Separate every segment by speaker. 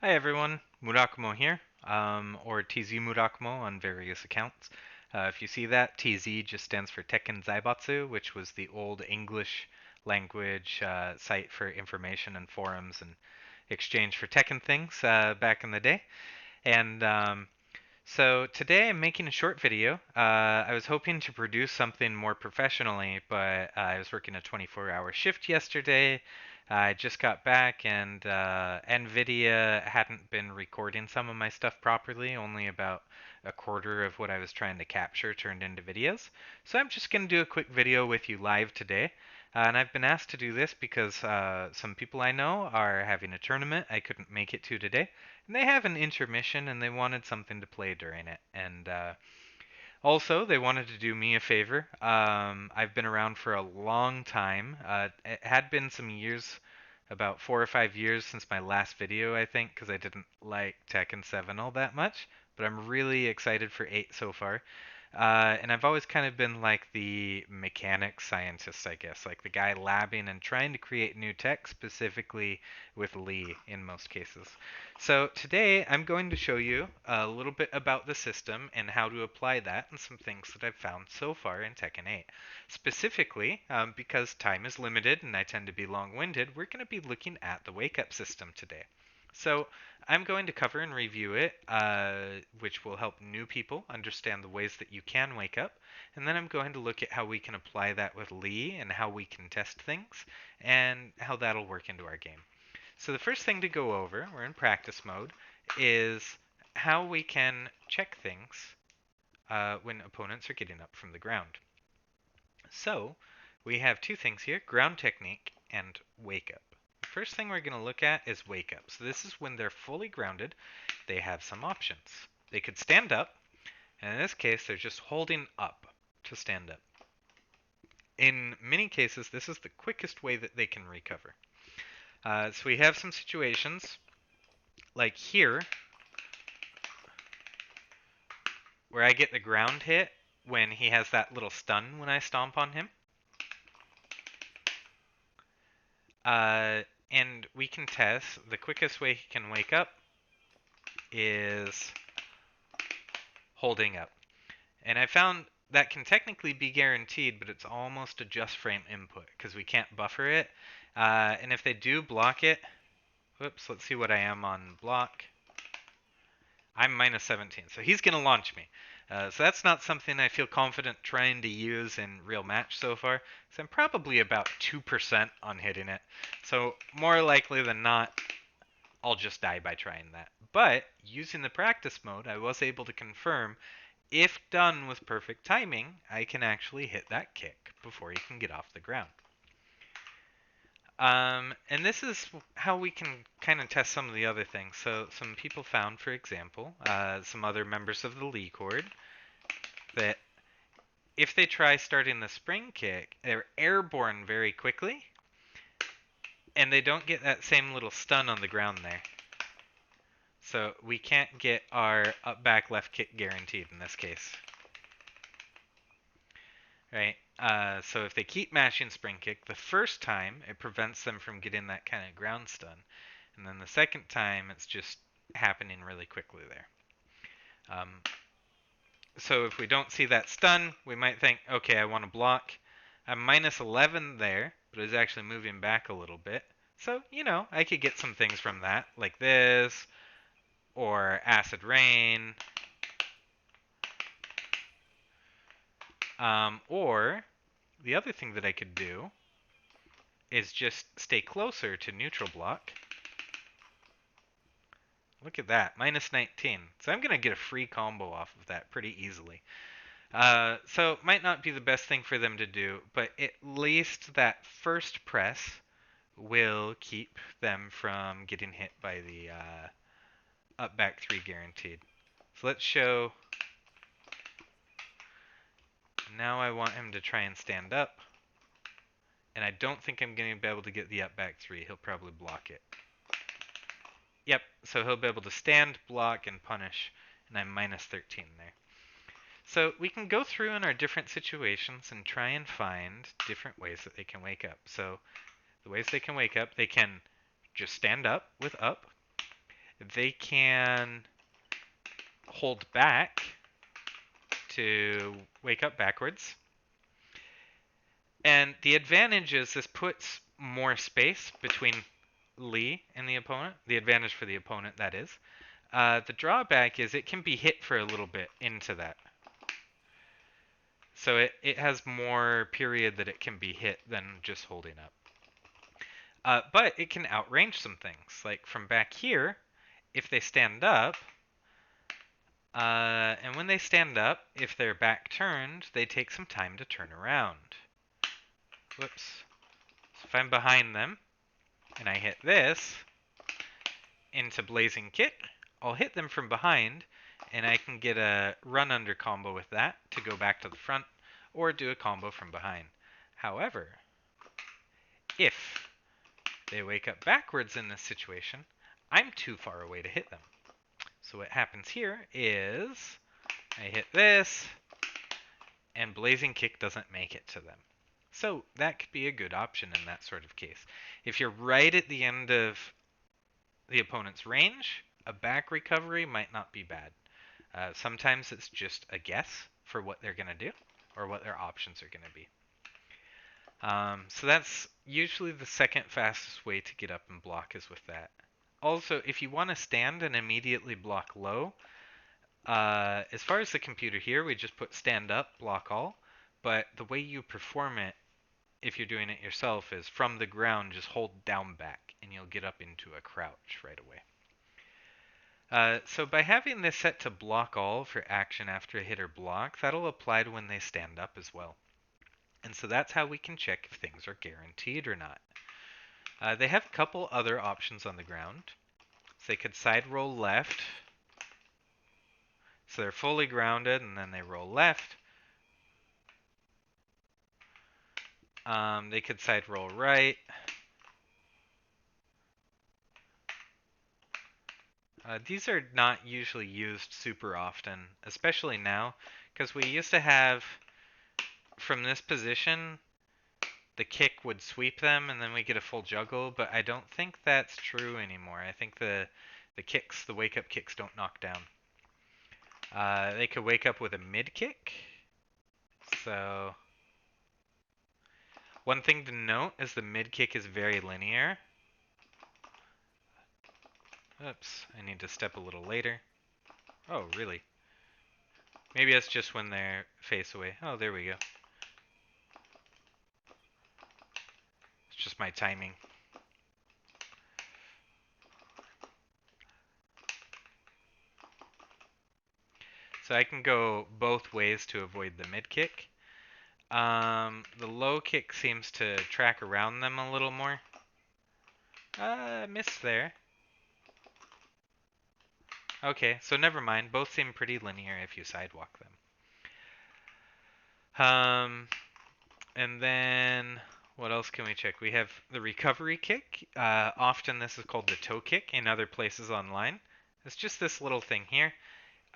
Speaker 1: Hi everyone, Murakumo here, or TZ Murakumo on various accounts. If you see that, TZ just stands for Tekken Zaibatsu, which was the old English language site for information and forums and exchange for Tekken things back in the day. And today I'm making a short video. I was hoping to produce something more professionally, but I was working a 24-hour shift yesterday. I just got back, and Nvidia hadn't been recording some of my stuff properly. Only about a quarter of what I was trying to capture turned into videos. So I'm just going to do a quick video with you live today. And I've been asked to do this because some people I know are having a tournament I couldn't make it to today. And they have an intermission and they wanted something to play during it. And also, they wanted to do me a favor. I've been around for a long time. It had been some years, about 4 or 5 years since my last video, I think, because I didn't like Tekken 7 all that much. But I'm really excited for 8 so far. And I've always kind of been like the mechanic scientist, I guess, like the guy labbing and trying to create new tech, specifically with Lee in most cases. So today I'm going to show you a little bit about the system and how to apply that and some things that I've found so far in Tekken 8. Specifically, because time is limited and I tend to be long-winded, we're going to be looking at the wake-up system today. So I'm going to cover and review it, which will help new people understand the ways that you can wake up. And then I'm going to look at how we can apply that with Lee and how we can test things and how that'll work into our game. So the first thing to go over, we're in practice mode, is how we can check things when opponents are getting up from the ground. So we have two things here, ground technique and wake up. The first thing we're going to look at is wake up. So this is when they're fully grounded. They have some options. They could stand up, and in this case, they're just holding up to stand up. In many cases, this is the quickest way that they can recover. So we have some situations, like here, where I get the ground hit when he has that little stun when I stomp on him. And we can test the quickest way he can wake up is holding up. And I found that can technically be guaranteed, but it's almost a just frame input because we can't buffer it. And if they do block it, whoops, let's see what I am on block. I'm minus 17, so he's going to launch me. So that's not something I feel confident trying to use in real match so far. So I'm probably about 2% on hitting it. So more likely than not, I'll just die by trying that. But using the practice mode, I was able to confirm if done with perfect timing, I can actually hit that kick before he can get off the ground. And this is how we can kind of test some of the other things. So some people found, for example, some other members of the Lee Cord, that if they try starting the spring kick, they're airborne very quickly, and they don't get that same little stun on the ground there. So we can't get our up back left kick guaranteed in this case. Right? So if they keep mashing spring kick, the first time it prevents them from getting that kind of ground stun. And then the second time it's just happening really quickly there. So if we don't see that stun, we might think, okay, I want to block. I'm minus 11 there, but it's actually moving back a little bit. So, I could get some things from that, like this, or acid rain, or the other thing that I could do is just stay closer to neutral block. Look at that, minus 19. So I'm going to get a free combo off of that pretty easily. So it might not be the best thing for them to do, but at least that first press will keep them from getting hit by the up back 3 guaranteed. So let's show. Now I want him to try and stand up. And I don't think I'm going to be able to get the up back 3. He'll probably block it. Yep, so he'll be able to stand, block, and punish. And I'm minus 13 there. So we can go through in our different situations and try and find different ways that they can wake up. So the ways they can wake up, they can just stand up with up. they can hold back to wake up backwards. And the advantage is this puts more space between Lee and the opponent. The advantage for the opponent, that is. The drawback is it can be hit for a little bit into that. So it has more period that it can be hit than just holding up. But it can outrange some things. Like from back here, if they stand up, and when they stand up, if they're back turned, they take some time to turn around. Whoops. So if I'm behind them, and I hit this into Blazing Kick, I'll hit them from behind, and I can get a run under combo with that to go back to the front, or do a combo from behind. However, if they wake up backwards in this situation, I'm too far away to hit them. So what happens here is I hit this, and Blazing Kick doesn't make it to them. So that could be a good option in that sort of case. If you're right at the end of the opponent's range, a back recovery might not be bad. Sometimes it's just a guess for what they're going to do or what their options are going to be. So that's usually the second fastest way to get up and block is with that. Also, if you want to stand and immediately block low, as far as the computer here, we just put stand up, block all. But the way you perform it, if you're doing it yourself, is from the ground, just hold down back, and you'll get up into a crouch right away. So by having this set to block all for action after a hit or block, that'll apply to when they stand up as well. And so that's how we can check if things are guaranteed or not. They have a couple other options on the ground. So they could side roll left. So they're fully grounded, and then they roll left. They could side roll right. These are not usually used super often, especially now, because we used to have, from this position, the kick would sweep them and then we get a full juggle, but I don't think that's true anymore. I think the kicks, the wake up kicks don't knock down. They could wake up with a mid kick. So one thing to note is the mid kick is very linear. Oops, I need to step a little later. Oh, really? Maybe that's just when they're face away. Oh, there we go. It's just my timing. So I can go both ways to avoid the mid kick. The low kick seems to track around them a little more. Missed there. Okay, so never mind. Both seem pretty linear if you sidewalk them. And then what else can we check? We have the recovery kick. Often this is called the toe kick in other places online. It's just this little thing here.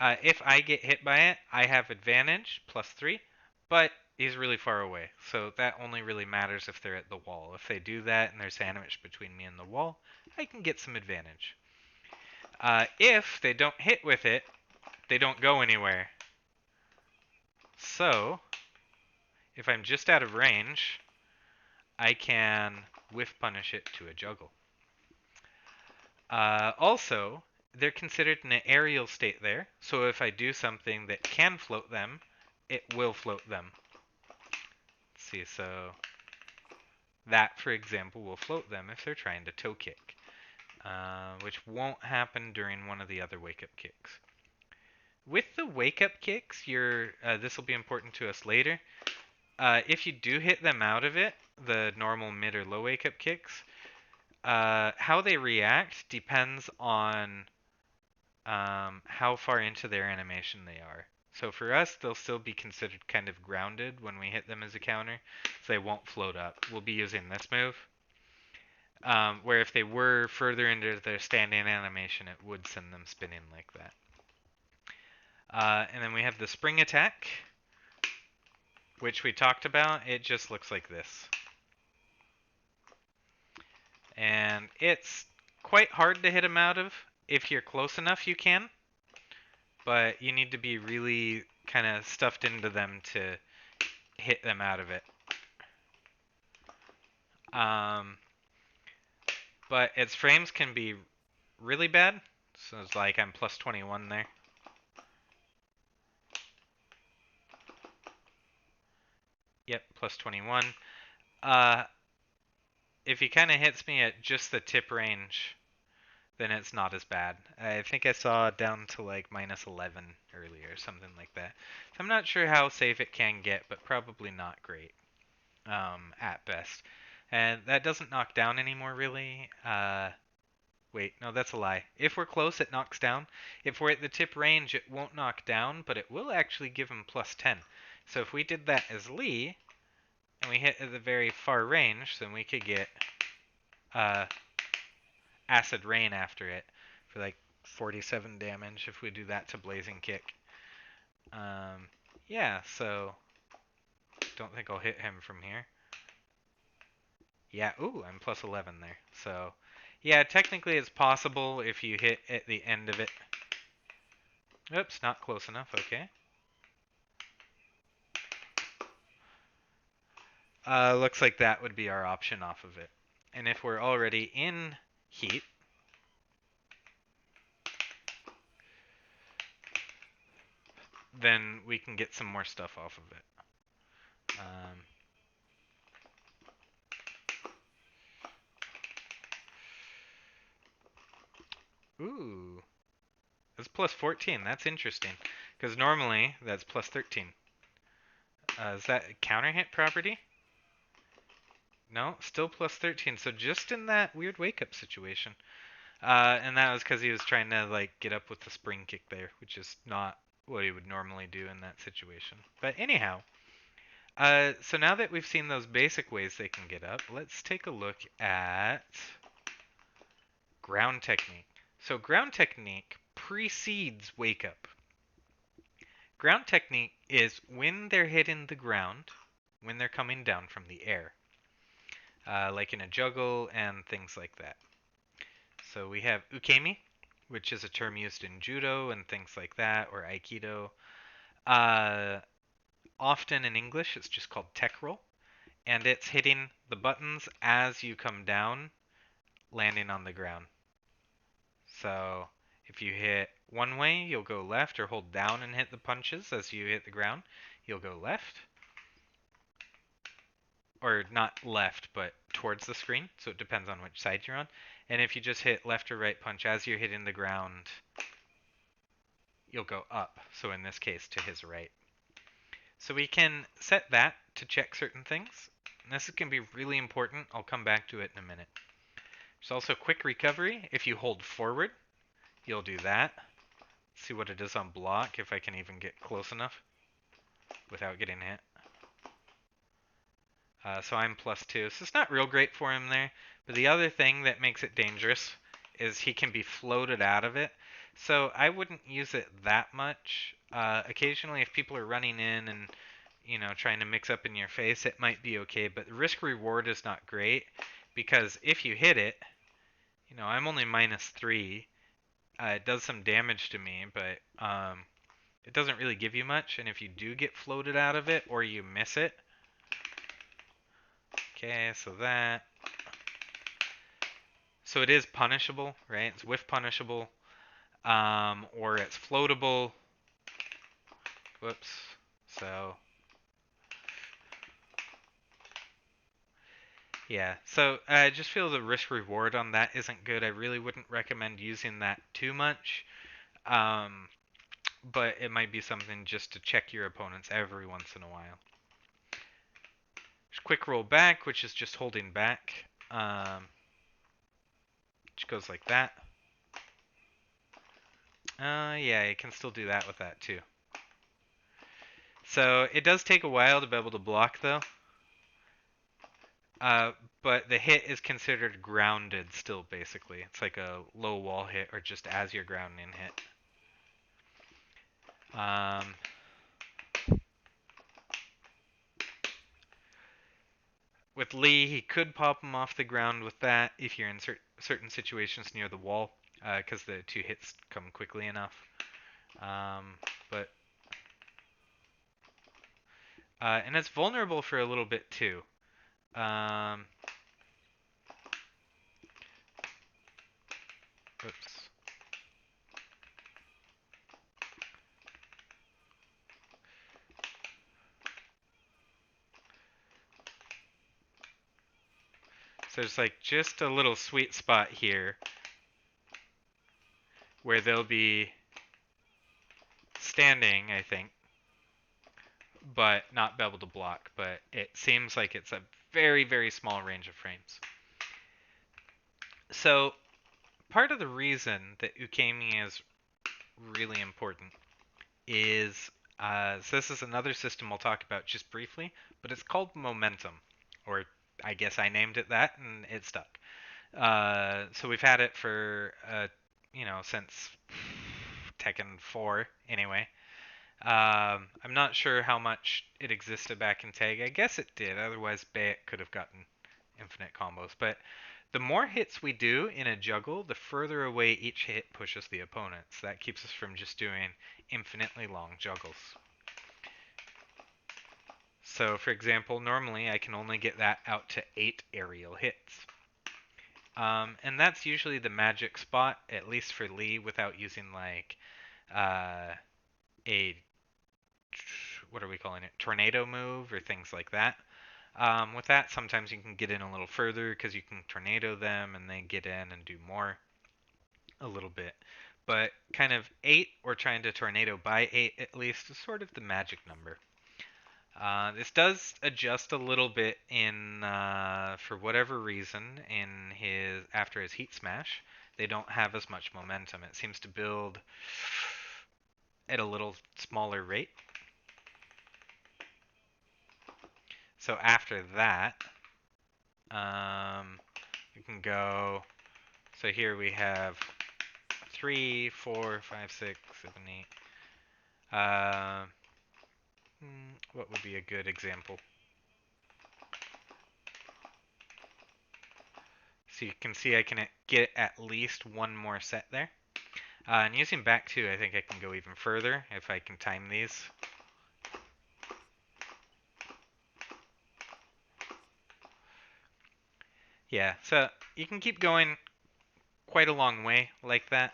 Speaker 1: If I get hit by it, I have advantage, +3, but he's really far away. So that only really matters if they're at the wall. If they do that and there's sandwich between me and the wall, I can get some advantage. If they don't hit with it, they don't go anywhere. So, if I'm just out of range, I can whiff punish it to a juggle. Also, they're considered in an aerial state there, so if I do something that can float them, it will float them. Let's see, so that, for example, will float them if they're trying to toe kick, which won't happen during one of the other wake-up kicks. With the wake-up kicks, this will be important to us later. If you do hit them out of it, the normal mid or low wake-up kicks, how they react depends on how far into their animation they are. So for us, they'll still be considered kind of grounded when we hit them as a counter, so they won't float up. We'll be using this move. Where if they were further into their standing animation, it would send them spinning like that. And then we have the spring attack, which we talked about. It just looks like this. And it's quite hard to hit them out of. if you're close enough, you can, but you need to be really kind of stuffed into them to hit them out of it. Um, but its frames can be really bad. So it's like I'm plus 21 there. Yep, plus 21. Uh, if he kind of hits me at just the tip range, then it's not as bad. I think I saw down to like minus 11 earlier, something like that. So I'm not sure how safe it can get, but probably not great at best. And that doesn't knock down anymore, really. Wait, no, that's a lie. If we're close, it knocks down. If we're at the tip range, it won't knock down, but it will actually give him plus 10. So if we did that as Lee, and we hit at the very far range, then we could get uh, acid rain after it for like 47 damage if we do that to blazing kick. Um, yeah, so don't think I'll hit him from here. Yeah, ooh, I'm plus 11 there. So, yeah, technically it's possible if you hit at the end of it. Oops, not close enough, okay. Looks like that would be our option off of it. And if we're already in heat, then we can get some more stuff off of it. Ooh, that's plus 14. That's interesting. Because normally that's plus 13. Is that a counter hit property? No, still plus 13. So just in that weird wake up situation. And that was because he was trying to like get up with the spring kick there, which is not what he would normally do in that situation. But anyhow, so now that we've seen those basic ways they can get up, let's take a look at ground technique. So ground technique precedes wake up. Ground technique is when they're hitting the ground, when they're coming down from the air, like in a juggle and things like that. So we have ukemi, which is a term used in judo and things like that, or aikido. Uh, Often in English, it's just called tech roll, and it's hitting the buttons as you come down, landing on the ground. So if you hit one way, you'll go left, or hold down and hit the punches as you hit the ground, you'll go left. Or not left, but towards the screen, so it depends on which side you're on. And if you just hit left or right punch as you're hitting the ground, you'll go up, so in this case to his right. So we can set that to check certain things. And this can be really important. I'll come back to it in a minute. There's also quick recovery. If you hold forward, you'll do that. See what it is on block, if I can even get close enough without getting hit. So I'm plus 2. So it's not real great for him there. But the other thing that makes it dangerous is he can be floated out of it. So I wouldn't use it that much. Occasionally, if people are running in and trying to mix up in your face, it might be okay. But the risk reward is not great because if you hit it, I'm only minus 3. It does some damage to me, but it doesn't really give you much. And if you do get floated out of it or you miss it, okay, so that. So it is punishable, right? It's whiff punishable, or it's floatable. Whoops. So yeah. So I just feel the risk reward on that isn't good. I really wouldn't recommend using that too much. But it might be something just to check your opponents every once in a while. There's quick roll back, which is just holding back. Which goes like that. Yeah, you can still do that with that too. So it does take a while to be able to block though. But the hit is considered grounded still, basically. It's like a low wall hit or just as you're grounding hit. With Lee, he could pop him off the ground with that if you're in certain situations near the wall because the 2 hits come quickly enough. But and it's vulnerable for a little bit too. Um, oops. So there's like just a little sweet spot here where they'll be standing, I think, but not be able to block. But it seems like it's a very, very small range of frames. So part of the reason that Ukemi is really important is so this is another system we'll talk about just briefly, but it's called momentum, or I guess I named it that and it stuck. So we've had it for since Tekken 4 anyway. I'm not sure how much it existed back in Tag. I guess it did. Otherwise, Bayek could have gotten infinite combos. But the more hits we do in a juggle, the further away each hit pushes the opponent. So that keeps us from just doing infinitely long juggles. So, for example, normally I can only get that out to 8 aerial hits. And that's usually the magic spot, at least for Lee, without using like a what are we calling it? Tornado move or things like that. With that, sometimes you can get in a little further because you can tornado them and they get in and do more a little bit. But kind of 8 or trying to tornado by 8 at least is sort of the magic number. This does adjust a little bit in for whatever reason in his after his heat smash. They don't have as much momentum. It seems to build at a little smaller rate. So after that, you can go. So here we have 3, 4, 5, 6, 7, 8. What would be a good example? So you can see I can get at least one more set there. And using back 2, I think I can go even further if I can time these. Yeah, so you can keep going quite a long way like that.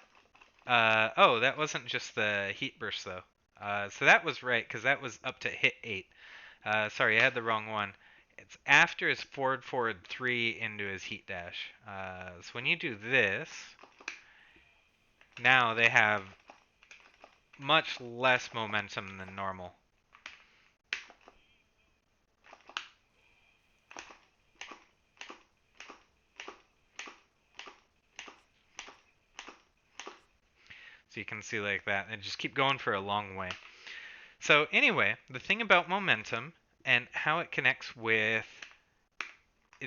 Speaker 1: Oh, that wasn't just the heat burst though. So that was right, because that was up to hit 8. Sorry, I had the wrong one. It's after his forward forward 3 into his heat dash. So when you do this, now they have much less momentum than normal. So you can see like that, and just keep going for a long way. So anyway, the thing about momentum and how it connects with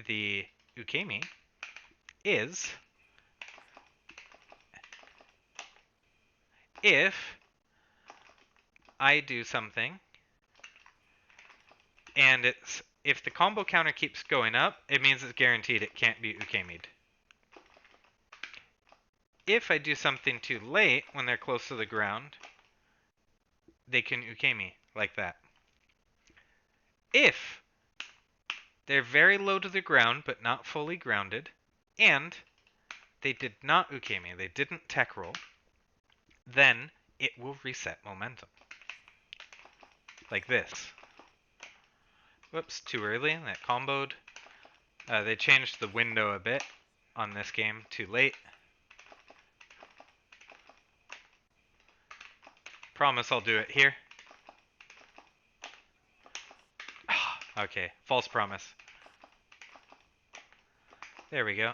Speaker 1: the Ukemi is if I do something and if the combo counter keeps going up, it means it's guaranteed it can't be Ukemi'd. If I do something too late when they're close to the ground, they can Ukemi like that. If they're very low to the ground but not fully grounded, and they did not Ukemi, they didn't tech roll, then it will reset momentum. Like this. Whoops, too early, that comboed. They changed the window a bit on this game, too late. Promise I'll do it here. Okay, false promise. There we go.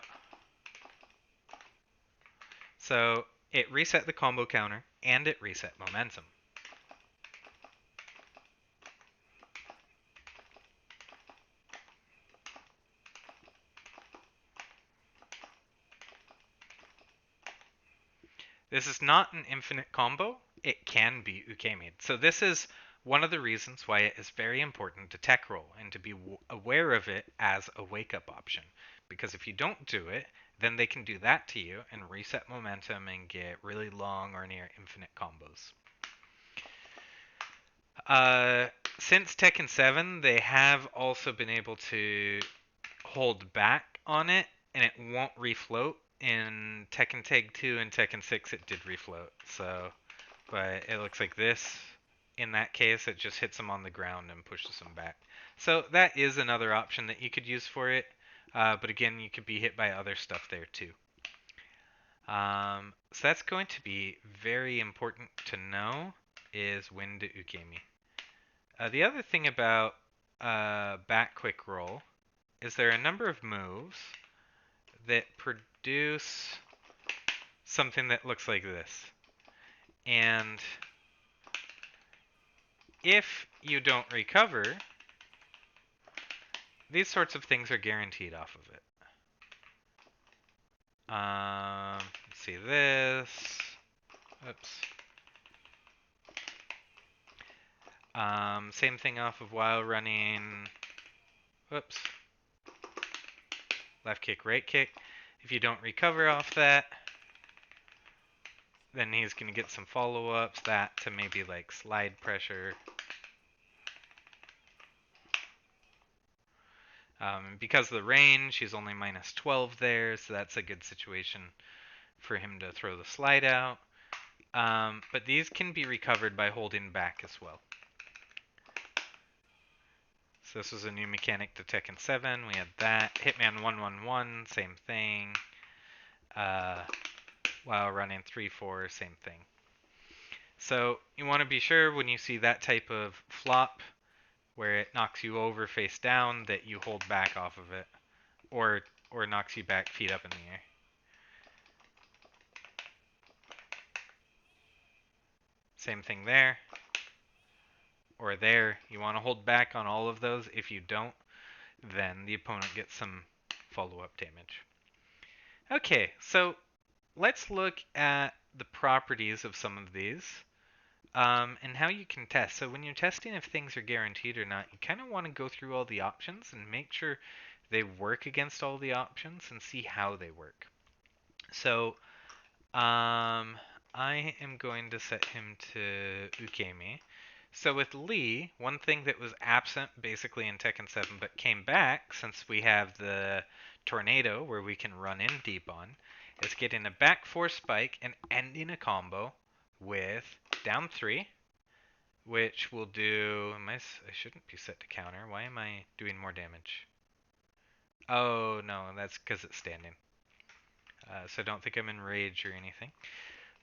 Speaker 1: So it reset the combo counter and it reset momentum. This is not an infinite combo. It can be Ukemi'd. So this is one of the reasons why it is very important to tech roll and to be aware of it as a wake up option. Because if you don't do it then they can do that to you and reset momentum and get really long or near infinite combos. Uh, since Tekken 7, they have also been able to hold back on it, and it won't refloat. In Tekken Tag 2 and Tekken 6, it did refloat. So, but it looks like this. In that case, it just hits them on the ground and pushes them back. So that is another option that you could use for it. But again, you could be hit by other stuff there too. So that's going to be very important to know is when to ukemi. The other thing about back quick roll is there are a number of moves that produce something that looks like this. And if you don't recover, these sorts of things are guaranteed off of it. Let's see this. Oops. Same thing off of while running. Whoops. Left kick, right kick. If you don't recover off that, then he's going to get some follow-ups. That to maybe like slide pressure. Because of the range, he's only minus 12 there, so that's a good situation for him to throw the slide out. But these can be recovered by holding back as well. So this was a new mechanic to Tekken 7. We had that. Hitman 111, same thing. While running 3-4, same thing. So you want to be sure when you see that type of flop where it knocks you over face down that you hold back off of it, or knocks you back feet up in the air. Same thing there, or there. You want to hold back on all of those. If you don't, then the opponent gets some follow-up damage. Okay, so let's look at the properties of some of these. And how you can test. So when you're testing if things are guaranteed or not, you kind of want to go through all the options and make sure they work against all the options and see how they work. So I am going to set him to ukemi. So with Lee, one thing that was absent basically in Tekken 7 but came back since we have the tornado where we can run in deep on is getting a back 4 spike and ending a combo with down 3, which will do... I shouldn't be set to counter. Why am I doing more damage? Oh, no, that's because it's standing. So don't think I'm in rage or anything.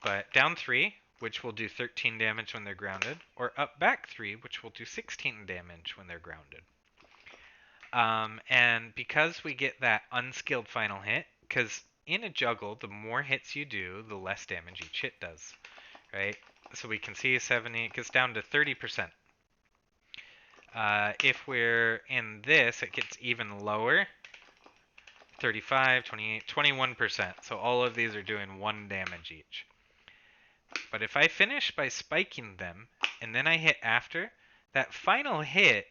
Speaker 1: But down 3, which will do 13 damage when they're grounded, or up back 3, which will do 16 damage when they're grounded. And because we get that unskilled final hit, because in a juggle, the more hits you do, the less damage each hit does, right? So we can see 70, it gets down to 30%. If we're in this, it gets even lower, 35, 28, 21%. So all of these are doing 1 damage each. But if I finish by spiking them, and then I hit after, that final hit,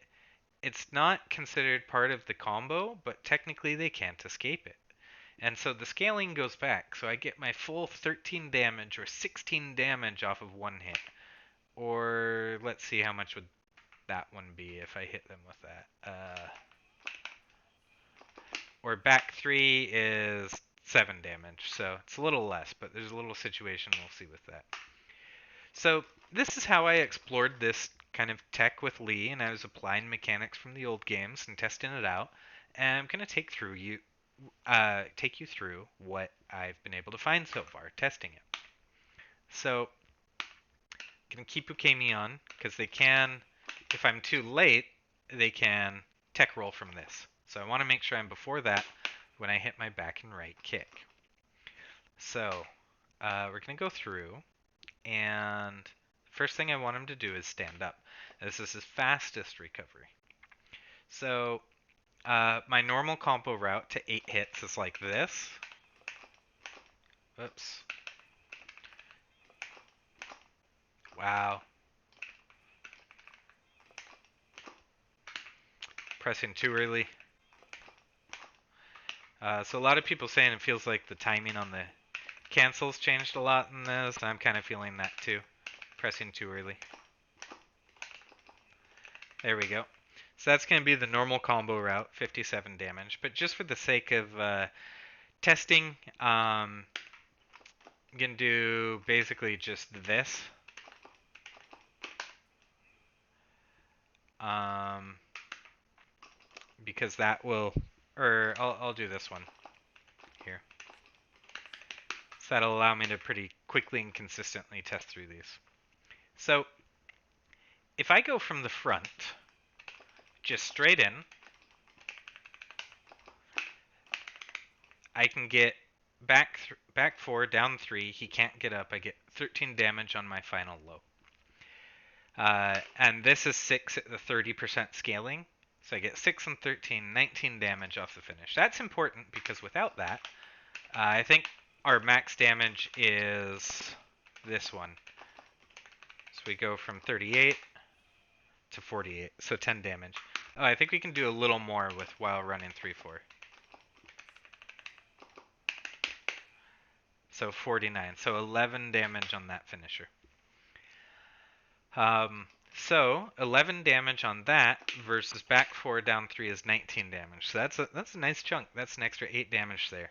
Speaker 1: it's not considered part of the combo, but technically they can't escape it. And so the scaling goes back, so I get my full 13 damage or 16 damage off of 1 hit. Or let's see how much would that one be if I hit them with that. Or back 3 is 7 damage, so it's a little less, but there's a little situation we'll see with that. So this is how I explored this kind of tech with Lee, and I was applying mechanics from the old games and testing it out. And I'm going to take you through what I've been able to find so far testing it. So I'm going to keep Ukemi on because they can, if I'm too late, they can tech roll from this. So I want to make sure I'm before that when I hit my back and right kick. So we're going to go through, and first thing I want him to do is stand up. This is his fastest recovery. So my normal combo route to 8 hits is like this. Oops. Wow. Pressing too early. So a lot of people saying it feels like the timing on the cancels changed a lot in this. I'm kind of feeling that too. Pressing too early. There we go. So that's going to be the normal combo route, 57 damage. But just for the sake of testing, I'm going to do basically just this. Um, because that will, or I'll do this one here. So that'll allow me to pretty quickly and consistently test through these. So if I go from the front, just straight in, I can get back 4, down 3. He can't get up. I get 13 damage on my final low. And this is 6 at the 30% scaling. So I get 6 and 13, 19 damage off the finish. That's important because without that, I think our max damage is this one. So we go from 38 to 48, so 10 damage. Oh, I think we can do a little more with while running 3-4. So 49, so 11 damage on that finisher. So 11 damage on that versus back 4 down 3 is 19 damage. So that's a nice chunk. That's an extra 8 damage there.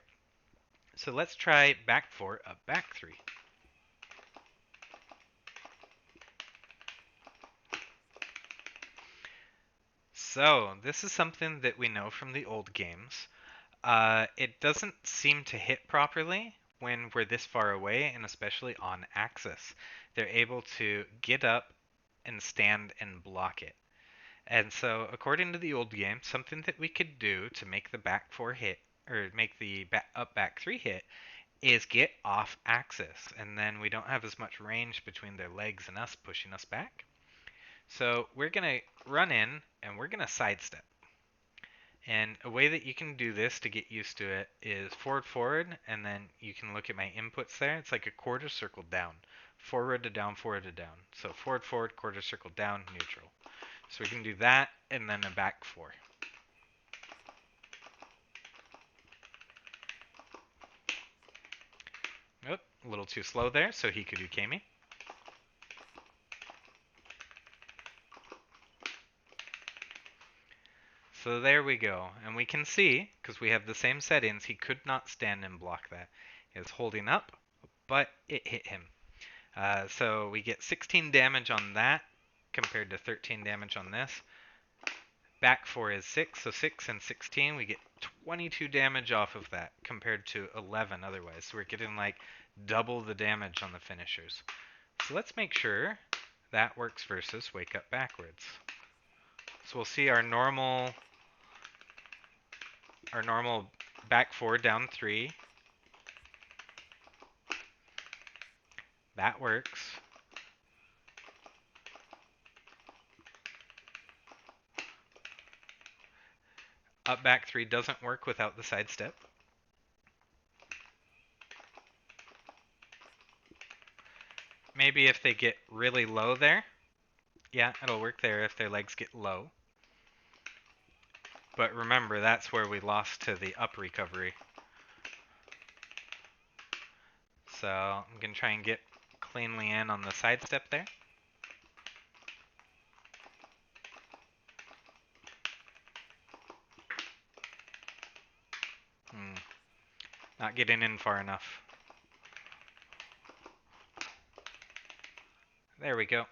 Speaker 1: So let's try back 4 up back 3. So this is something that we know from the old games. It doesn't seem to hit properly when we're this far away, and especially on axis. They're able to get up and stand and block it. And so, according to the old game, something that we could do to make the back 4 hit, or make the back 3 hit, is get off axis. And then we don't have as much range between their legs and us pushing us back. So we're going to run in, and we're going to sidestep. And a way that you can do this to get used to it is forward, and then you can look at my inputs there. It's like a quarter circle down. Forward to down, forward to down. So forward, quarter circle down, neutral. So we can do that, and then a back 4. Oh, a little too slow there, so he could ukemi. So there we go. And we can see, because we have the same settings, he could not stand and block that. He was holding up, but it hit him. So we get 16 damage on that, compared to 13 damage on this. Back 4 is 6, so 6 and 16, we get 22 damage off of that, compared to 11 otherwise. So we're getting like double the damage on the finishers. So let's make sure that works versus wake up backwards. So we'll see our normal back 4 down 3. That works. Up back 3 doesn't work without the sidestep. Maybe if they get really low there. Yeah, it'll work there if their legs get low. But remember, that's where we lost to the up recovery. So I'm going to try and get cleanly in on the sidestep there. Not getting in far enough. There we go.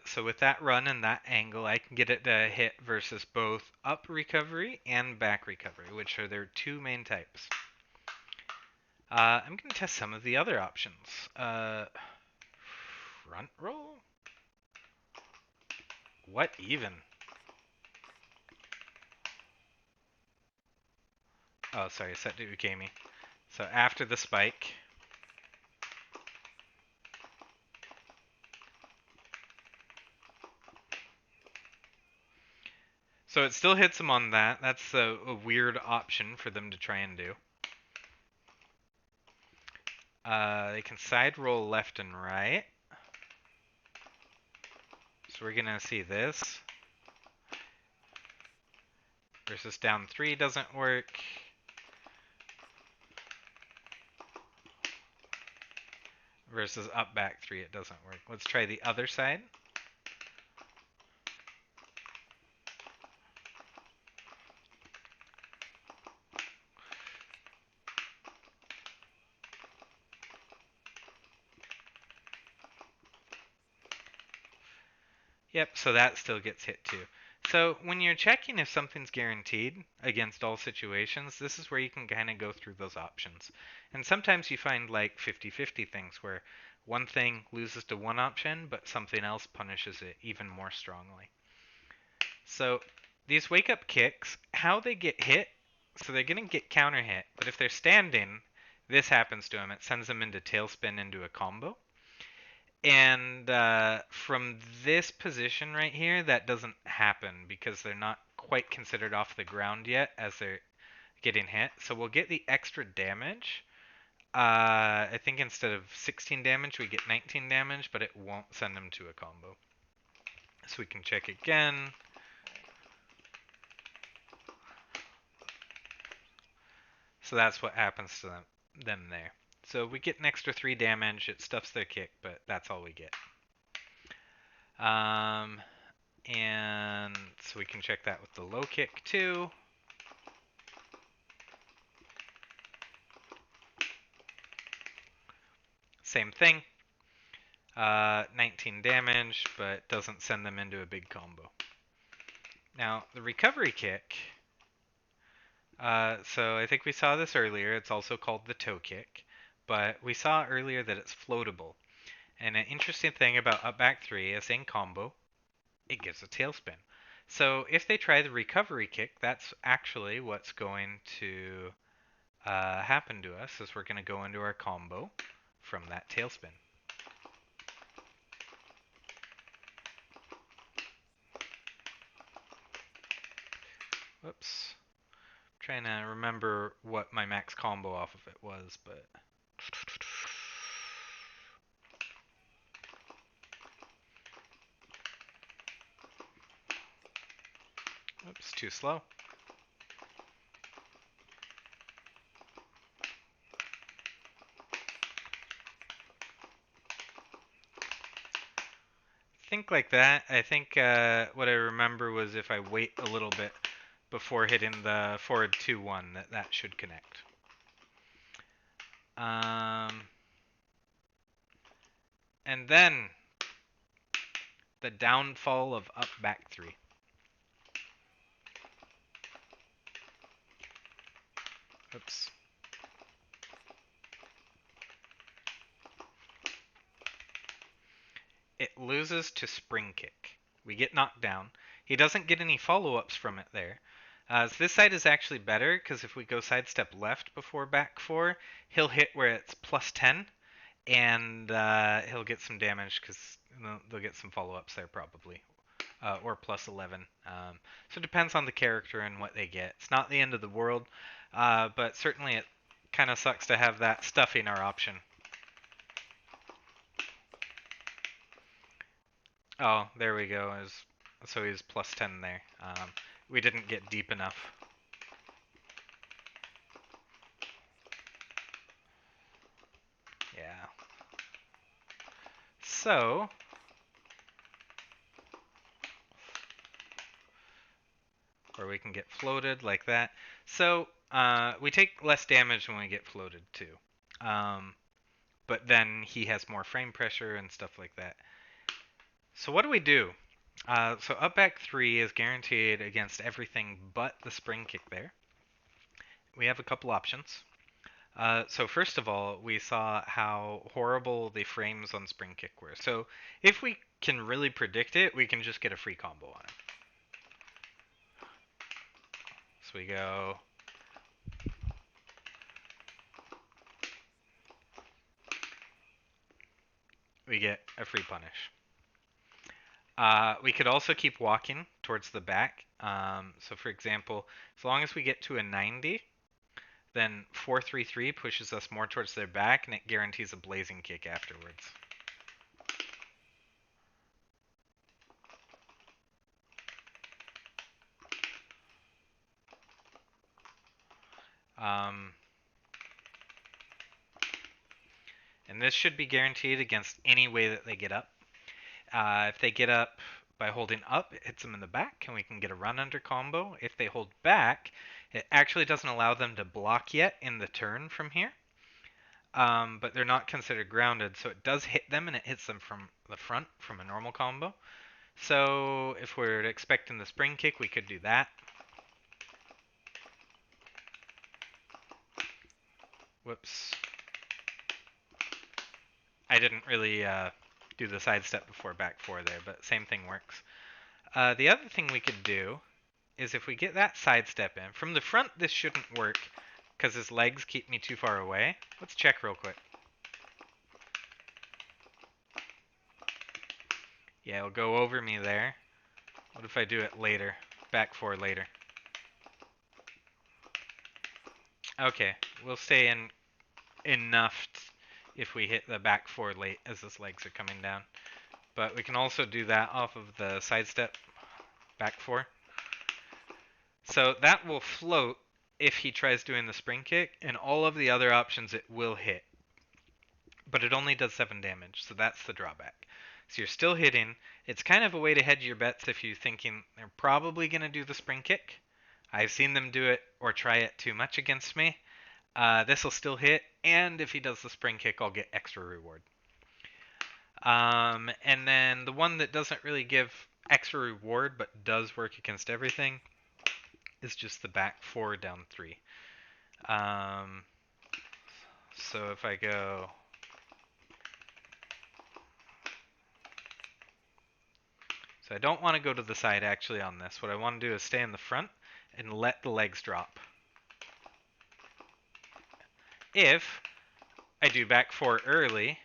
Speaker 1: So with that run and that angle, I can get it to hit versus both up recovery and back recovery, which are their two main types. I'm going to test some of the other options. Front roll? What even? Oh, sorry, set to ukemi. So after the spike. So it still hits them on that. That's a weird option for them to try and do. They can side roll left and right. So we're going to see this. Versus down 3 doesn't work. versus up back 3, it doesn't work. Let's try the other side. Yep, so that still gets hit too. So when you're checking if something's guaranteed against all situations, this is where you can kind of go through those options. And sometimes you find like 50-50 things where one thing loses to one option, but something else punishes it even more strongly. So these wake up kicks, how they get hit, so they're going to get counter hit, but if they're standing, this happens to them. It sends them into tailspin into a combo. And from this position right here, that doesn't happen because they're not quite considered off the ground yet as they're getting hit. So we'll get the extra damage. I think instead of 16 damage, we get 19 damage, but it won't send them to a combo. So we can check again. So that's what happens to them there. So we get an extra 3 damage. It stuffs their kick, but that's all we get. And so we can check that with the low kick too. Same thing. 19 damage, but doesn't send them into a big combo. Now, the recovery kick. So I think we saw this earlier. It's also called the toe kick. But we saw earlier that it's floatable. And an interesting thing about up back 3 is in combo, it gives a tailspin. So if they try the recovery kick, that's actually what's going to happen to us, is we're going to go into our combo from that tailspin. Whoops. Trying to remember what my max combo off of it was, but oops, too slow. Think like that. I think what I remember was if I wait a little bit before hitting the forward 2-1, that should connect. And then the downfall of up back 3. Oops. It loses to spring kick. We get knocked down. He doesn't get any follow-ups from it there. So this side is actually better because if we go sidestep left before back 4, he'll hit where it's plus 10, and he'll get some damage because they'll get some follow-ups there probably, or plus 11. So it depends on the character and what they get. It's not the end of the world, but certainly it kind of sucks to have that stuffing our option. Oh, there we go. So he's plus 10 there. We didn't get deep enough. Yeah. So, or we can get floated like that. So, we take less damage when we get floated too. But then he has more frame pressure and stuff like that. So what do we do? So up back 3 is guaranteed against everything but the spring kick there. We have a couple options. So first of all, we saw how horrible the frames on spring kick were. So if we can really predict it, we can just get a free combo on it. So we go. We get a free punish. We could also keep walking towards the back. So for example, as long as we get to a 90, then 4-3-3 pushes us more towards their back, and it guarantees a blazing kick afterwards. Um, And this should be guaranteed against any way that they get up. If they get up by holding up, it hits them in the back, and we can get a run under combo. If they hold back, it actually doesn't allow them to block yet in the turn from here. But they're not considered grounded, so it does hit them, and it hits them from the front from a normal combo. So if we're expecting the spring kick, we could do that. Whoops. I didn't really do the sidestep before back four there, but same thing works. The other thing we could do is if we get that sidestep in, from the front this shouldn't work because his legs keep me too far away. Let's check real quick. Yeah, it'll go over me there. What if I do it later? Back four later. Okay, we'll stay in enough if we hit the back four late as his legs are coming down. But we can also do that off of the sidestep back four. So that will float if he tries doing the spring kick, and all of the other options it will hit. But it only does 7 damage, so that's the drawback. So you're still hitting. It's kind of a way to hedge your bets if you're thinking they're probably going to do the spring kick. I've seen them do it or try it too much against me. This will still hit, and if he does the spring kick, I'll get extra reward. And then the one that doesn't really give extra reward but does work against everything is just the back 4 down 3. So if I go... So I don't want to go to the side actually on this. What I want to do is stay in the front and let the legs drop. If I do back 4 early,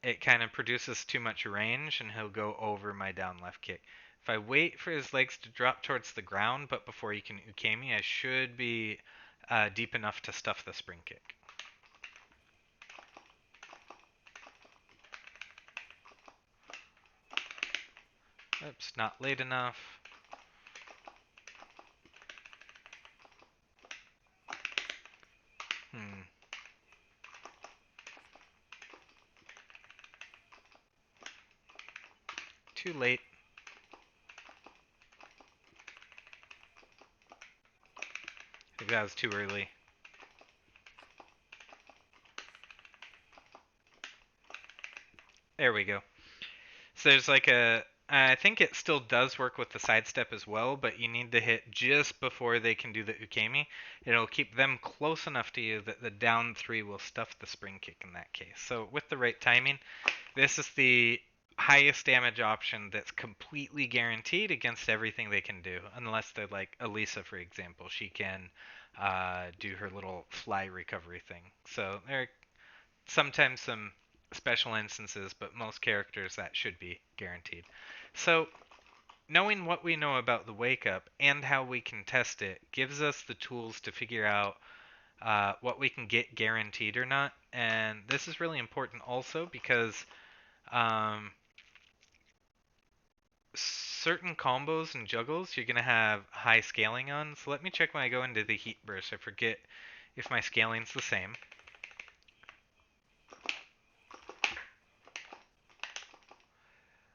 Speaker 1: it kind of produces too much range and he'll go over my down left kick. If I wait for his legs to drop towards the ground, but before he can uke me, I should be deep enough to stuff the spring kick. Oops, not late enough. Too late. I think that was too early. There we go. So there's like a... I think it still does work with the sidestep as well, but you need to hit just before they can do the ukemi. It'll keep them close enough to you that the down 3 will stuff the spring kick in that case. So with the right timing, this is the highest damage option that's completely guaranteed against everything they can do. Unless they're like Elisa, for example. She can do her little fly recovery thing. So there are sometimes some special instances, but most characters that should be guaranteed. So knowing what we know about the wake up and how we can test it gives us the tools to figure out what we can get guaranteed or not. And this is really important also because certain combos and juggles you're going to have high scaling on. So let me check when I go into the heat burst. I forget if my scaling's the same.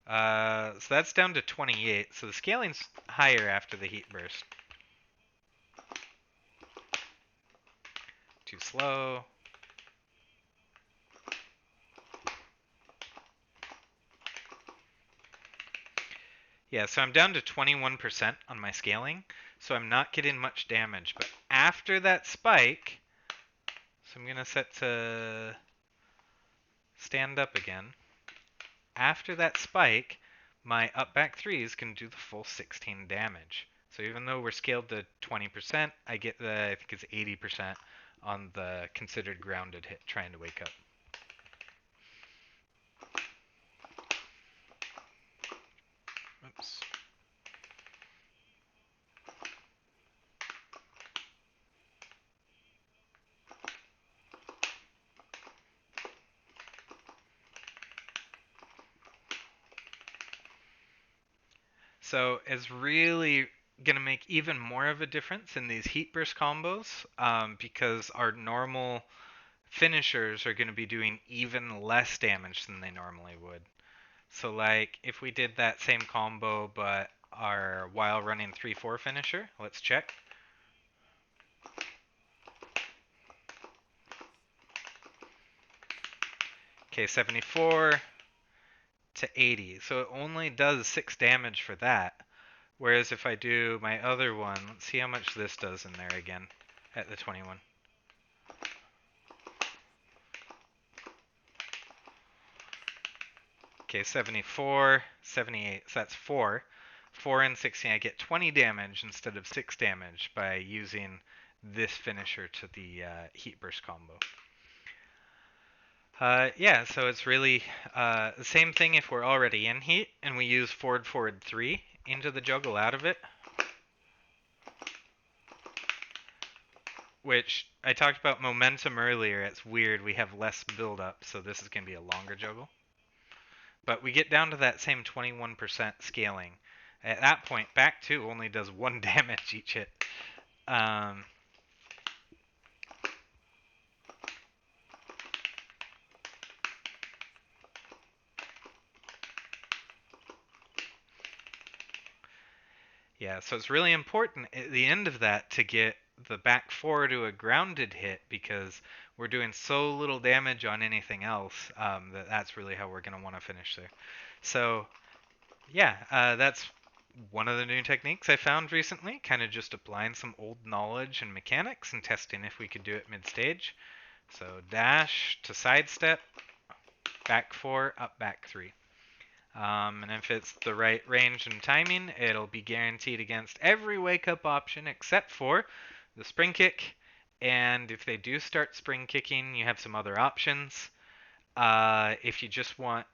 Speaker 1: So that's down to 28. So the scaling's higher after the heat burst. Too slow. Yeah, so I'm down to 21% on my scaling, so I'm not getting much damage. But after that spike, so I'm going to set to stand up again. After that spike, my up back 3s can do the full 16 damage. So even though we're scaled to 20%, I get the, I think it's 80% on the considered grounded hit trying to wake up. Oops. So it's really going to make even more of a difference in these heat burst combos because our normal finishers are going to be doing even less damage than they normally would. So like if we did that same combo but our while running 3-4 finisher, let's check. Okay, 74 to 80. So it only does 6 damage for that. Whereas if I do my other one, let's see how much this does in there again at the 21. Okay, 74, 78, so that's 4. 4 and 16, I get 20 damage instead of 6 damage by using this finisher to the heat burst combo. Yeah, so it's really the same thing if we're already in heat and we use forward forward 3 into the juggle out of it. Which I talked about momentum earlier. It's weird, we have less build up, so this is going to be a longer juggle. But we get down to that same 21% scaling. At that point, back 2 only does 1 damage each hit. Um, yeah, so it's really important at the end of that to get the back 4 to a grounded hit because we're doing so little damage on anything else that's really how we're going to want to finish there. So yeah, that's one of the new techniques I found recently, kind of just applying some old knowledge and mechanics and testing if we could do it mid-stage. So dash to sidestep, back 4, up back 3. And if it's the right range and timing, it'll be guaranteed against every wake up option except for the spring kick. And if they do start spring kicking, you have some other options. If you just want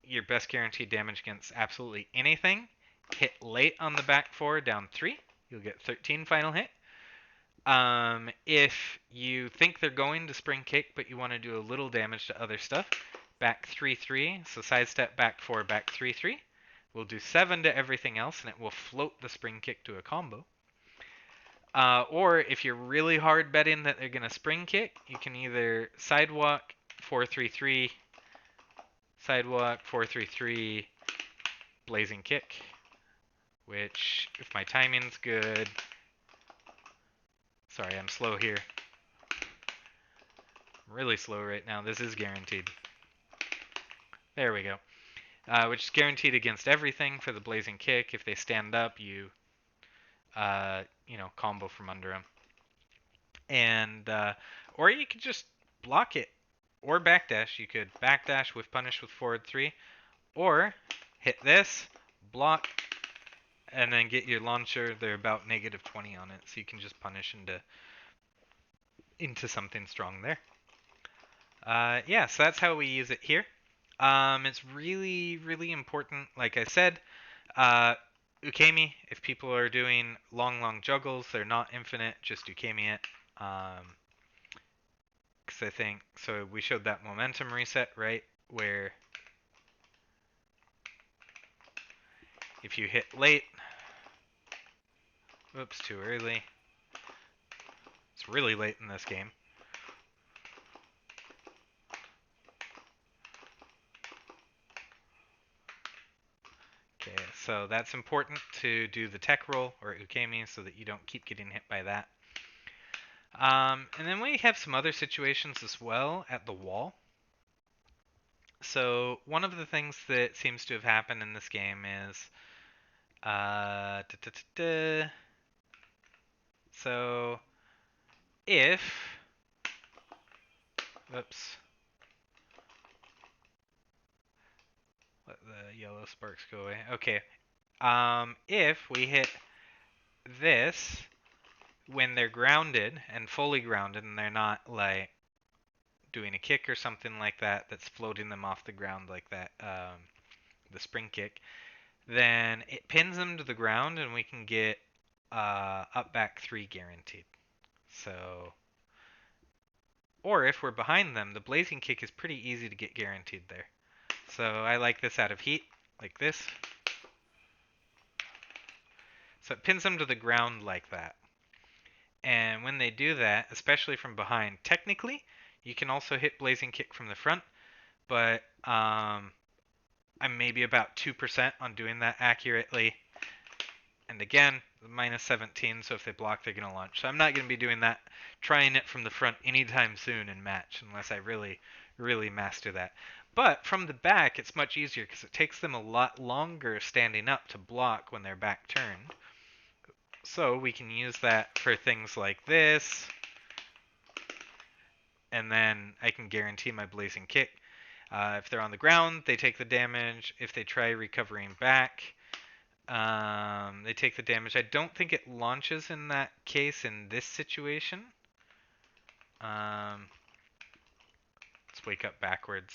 Speaker 1: your best guaranteed damage against absolutely anything, hit late on the back 4, down 3. You'll get 13 final hit. If you think they're going to spring kick, but you want to do a little damage to other stuff, back 3-3. So sidestep, back 4, back 3-3. We'll do 7 to everything else, and it will float the spring kick to a combo. Or if you're really hard betting that they're going to spring kick, you can either sidewalk 4-3-3, sidewalk 4-3-3, blazing kick, which if my timing's good, sorry, I'm slow here. I'm really slow right now. This is guaranteed. There we go. Which is guaranteed against everything for the blazing kick. If they stand up, you combo from under them. And or you could just block it or backdash. You could backdash with punish with forward 3, or hit this, block, and then get your launcher. They're about -20 on it, so you can just punish into something strong there. Yeah, so that's how we use it here. It's really, really important, like I said. Ukemi, if people are doing long juggles, they're not infinite, just Ukemi it. Because I think, so we showed that momentum reset, right? Where if you hit late, oops, too early. It's really late in this game. Okay, so that's important to do the tech roll or Ukemi so that you don't keep getting hit by that. And then we have some other situations as well at the wall. So one of the things that seems to have happened in this game is, so if, oops, let the yellow sparks go away. Okay, if we hit this when they're grounded and fully grounded and they're not like doing a kick or something like that that's floating them off the ground like that, the spring kick, then it pins them to the ground and we can get up back 3 guaranteed. So, or if we're behind them, the blazing kick is pretty easy to get guaranteed there. So I like this out of heat, like this. So it pins them to the ground like that. And when they do that, especially from behind, technically, You can also hit blazing kick from the front, but I'm maybe about 2% on doing that accurately. And again, minus 17, so if they block, they're going to launch. So I'm not going to be doing that, trying it from the front anytime soon in match, unless I really, really master that. But from the back, it's much easier because it takes them a lot longer standing up to block when they're back turned. So we can use that for things like this, and then I can guarantee my blazing kick. If they're on the ground, they take the damage. If they try recovering back, they take the damage. I don't think it launches in that case in this situation. Let's wake up backwards.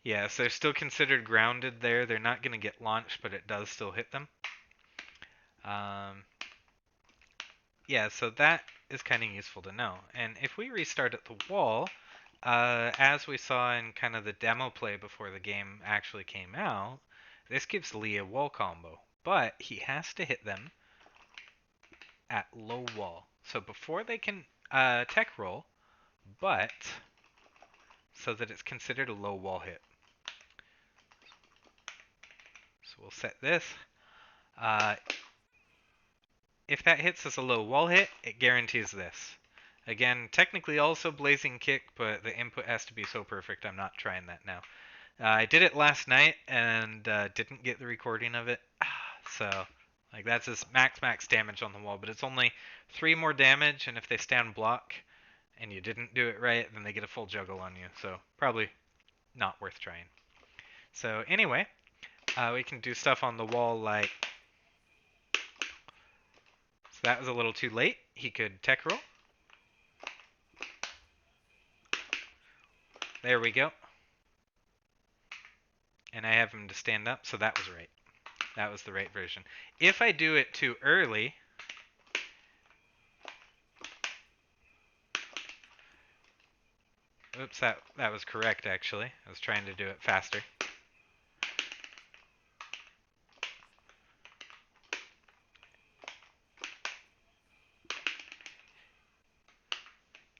Speaker 1: Yeah, so they're still considered grounded there. They're not going to get launched, but it does still hit them. Yeah, so that is kind of useful to know. And if we restart at the wall, as we saw in kind of the demo play before the game actually came out, this gives Lee a wall combo, but he has to hit them at low wall. So before they can tech roll, but so that it's considered a low wall hit. So we'll set this. If that hits as a low wall hit, it guarantees this. Again, technically also blazing kick, but the input has to be so perfect I'm not trying that now. I did it last night and didn't get the recording of it. So, like that's his max damage on the wall, but it's only 3 more damage, and if they stand block and you didn't do it right, then they get a full juggle on you. So probably not worth trying. So anyway, we can do stuff on the wall like... So that was a little too late. He could tech roll. There we go. And I have him to stand up, so that was right. That was the right version. If I do it too early... Oops, that was correct, actually. I was trying to do it faster.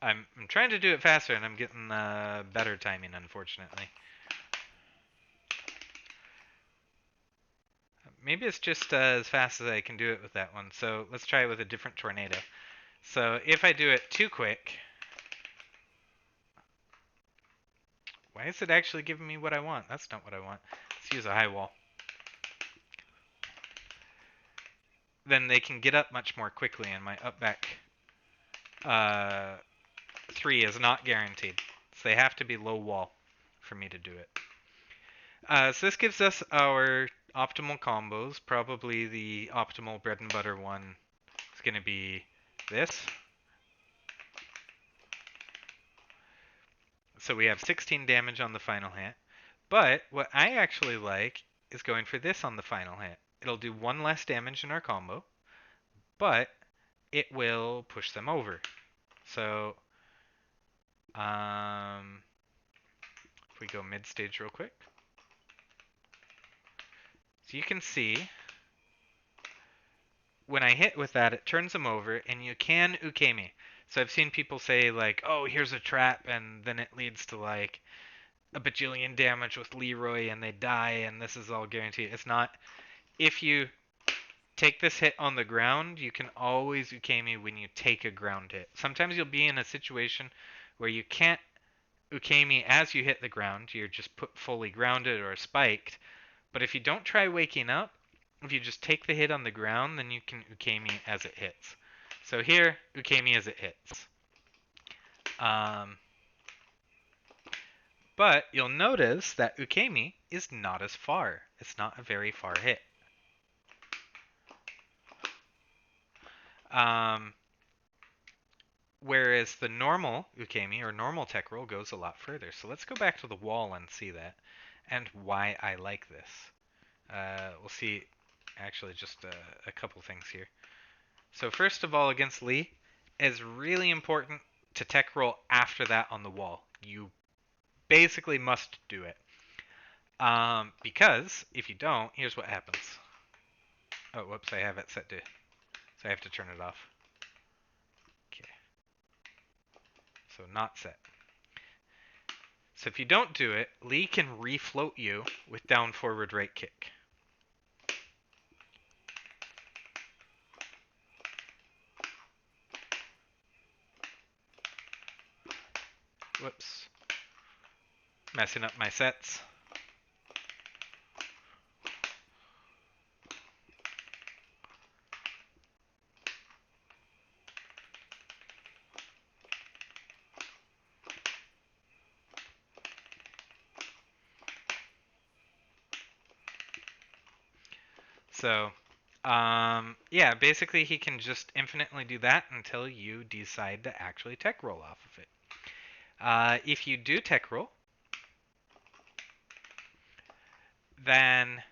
Speaker 1: I'm trying to do it faster, and I'm getting better timing, unfortunately. Maybe it's just as fast as I can do it with that one. So let's try it with a different tornado. So if I do it too quick... Why is it actually giving me what I want? That's not what I want. Let's use a high wall. Then they can get up much more quickly, and my up back 3 is not guaranteed. So they have to be low wall for me to do it. So this gives us our optimal combos. Probably the optimal bread and butter one is going to be this. So we have 16 damage on the final hit. But what I actually like is going for this on the final hit. It'll do 1 less damage in our combo, but it will push them over. So if we go mid stage real quick. So you can see when I hit with that, it turns them over, and you can ukemi. So I've seen people say like, oh, here's a trap, and then it leads to like a bajillion damage with Leroy, and they die, and this is all guaranteed. It's not. If you take this hit on the ground, you can always ukemi when you take a ground hit. Sometimes you'll be in a situation where you can't ukemi as you hit the ground. You're just put fully grounded or spiked. But if you don't try waking up, if you just take the hit on the ground, then you can ukemi as it hits. So here, ukemi as it hits. But you'll notice that ukemi is not as far. It's not a very far hit. Whereas the normal ukemi or normal tech roll goes a lot further. So let's go back to the wall and see that, and why I like this. We'll see actually just a couple things here. So first of all, against Lee, it's really important to tech roll after that on the wall. You basically must do it. Because if you don't, here's what happens. Oh, whoops, I have it set to, so I have to turn it off. Okay, so not set. So if you don't do it, Lee can refloat you with down forward right kick. Whoops. Messing up my sets. So, yeah, basically he can just infinitely do that until you decide to actually tech roll off of it. If you do tech roll, then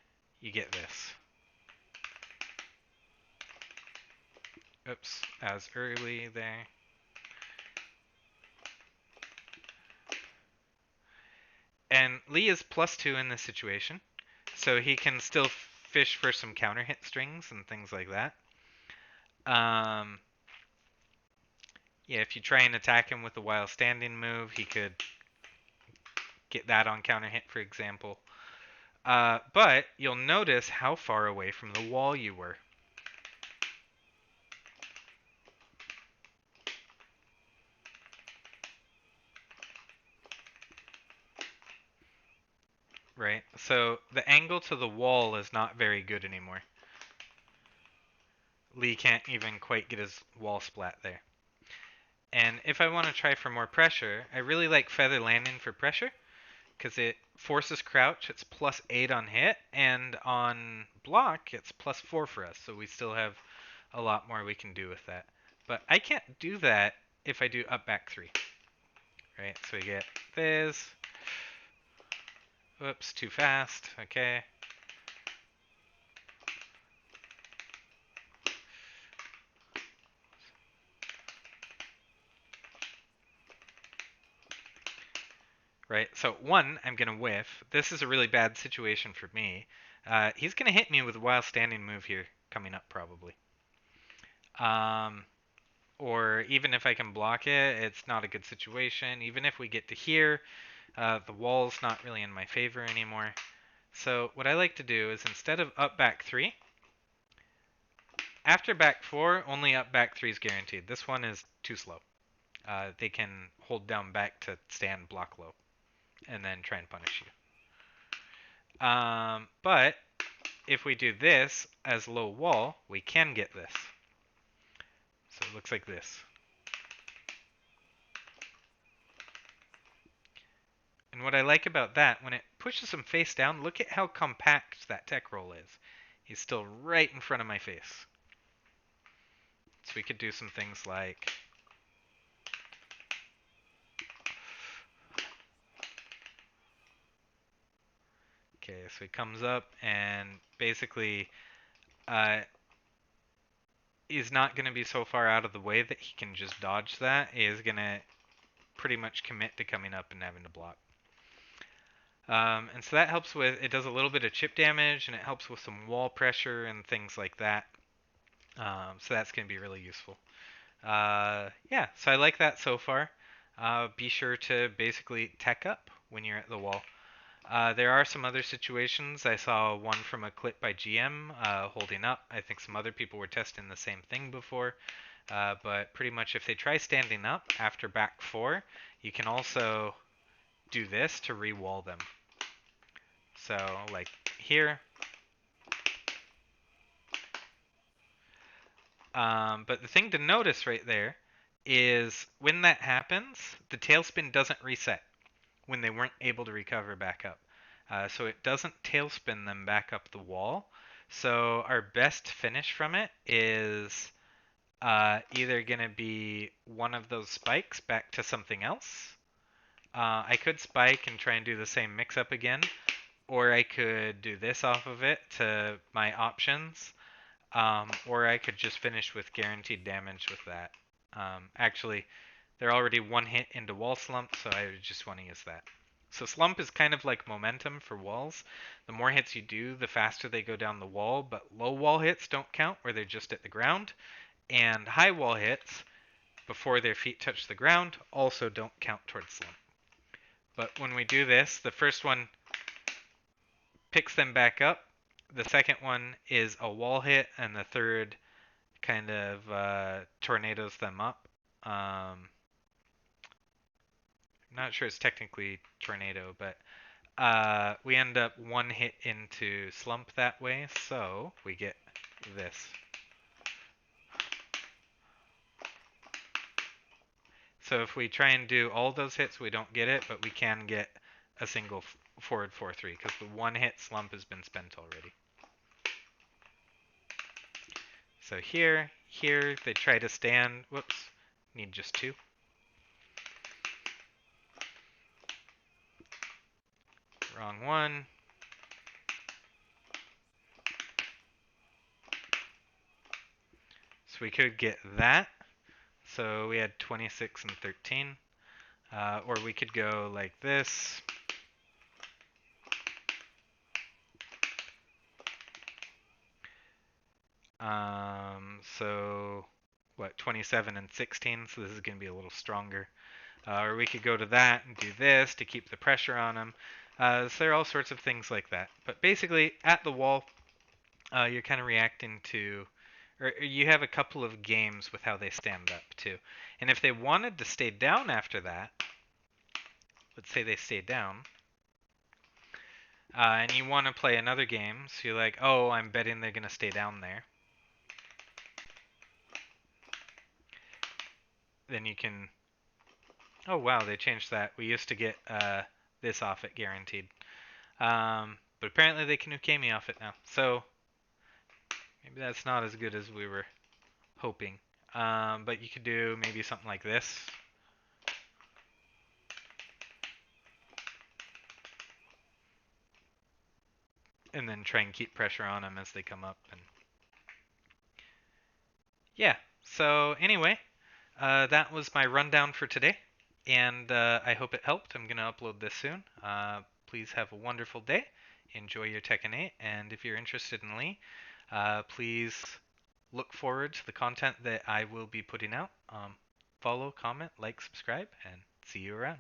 Speaker 1: you get this. Oops, as early there. And Lee is +2 in this situation, so he can still fish for some counter hit strings and things like that. Um, yeah, if you try and attack him with a while standing move, he could get that on counter hit, for example. But you'll notice how far away from the wall you were. Right? So the angle to the wall is not very good anymore. Lee can't even quite get his wall splat there. And if I want to try for more pressure, I really like feather landing for pressure because it forces crouch. It's +8 on hit, and on block it's +4 for us. So we still have a lot more we can do with that. But I can't do that if I do up back 3. Right? So we get this. Whoops, too fast. Okay. Right? So one, I'm gonna whiff. This is a really bad situation for me. He's gonna hit me with a wild standing move here coming up probably. Um, or even if I can block it, it's not a good situation. Even if we get to here, the wall's not really in my favor anymore. So what I like to do is instead of up back 3, after back 4, only up back 3 is guaranteed. This one is too slow. They can hold down back to stand block low and then try and punish you. But if we do this as low wall, we can get this. So it looks like this. And what I like about that, when it pushes him face down, look at how compact that tech roll is. He's still right in front of my face. So we could do some things like... Okay, so he comes up and basically he's not going to be so far out of the way that he can just dodge that. He is going to pretty much commit to coming up and having to block. And so that helps with, it does a little bit of chip damage, and it helps with some wall pressure and things like that. So that's going to be really useful. Yeah, so I like that so far. Be sure to basically tech up when you're at the wall. There are some other situations. I saw one from a clip by GM holding up. I think some other people were testing the same thing before. But pretty much if they try standing up after back 4, you can also do this to re-wall them. So like here. But the thing to notice right there is when that happens, the tailspin doesn't reset when they weren't able to recover back up. So it doesn't tailspin them back up the wall. So our best finish from it is either going to be one of those spikes back to something else. I could spike and try and do the same mix-up again, or I could do this off of it to my options, or I could just finish with guaranteed damage with that. Actually, they're already one hit into wall slump, so I just want to use that. So slump is kind of like momentum for walls. The more hits you do, the faster they go down the wall, but low wall hits don't count where they're just at the ground. And high wall hits, before their feet touch the ground, also don't count towards slump. But when we do this, the first one picks them back up. The second one is a wall hit, and the third kind of tornadoes them up. I'm not sure it's technically tornado, but we end up one hit into slump that way, so we get this. So if we try and do all those hits, we don't get it, but we can get a single forward 4-3 because the one hit slump has been spent already. So here, they try to stand. Whoops, need just two. Wrong one. So we could get that. So we had 26 and 13. Or we could go like this. So what, 27 and 16, so this is going to be a little stronger. Or we could go to that and do this to keep the pressure on them. So there are all sorts of things like that. But basically, at the wall, you're kind of reacting to, or you have a couple of games with how they stand up too. And if they wanted to stay down after that, let's say they stay down, and you want to play another game, so you're like, oh, I'm betting they're going to stay down there. Then you can, oh wow, they changed that. We used to get this off it guaranteed. But apparently they can ukemi off it now. So maybe that's not as good as we were hoping. But you could do maybe something like this. And then try and keep pressure on them as they come up. And yeah, so anyway, that was my rundown for today. And I hope it helped. I'm going to upload this soon. Please have a wonderful day. Enjoy your Tekken 8. And if you're interested in Lee, please look forward to the content that I will be putting out. Follow, comment, like, subscribe, and see you around.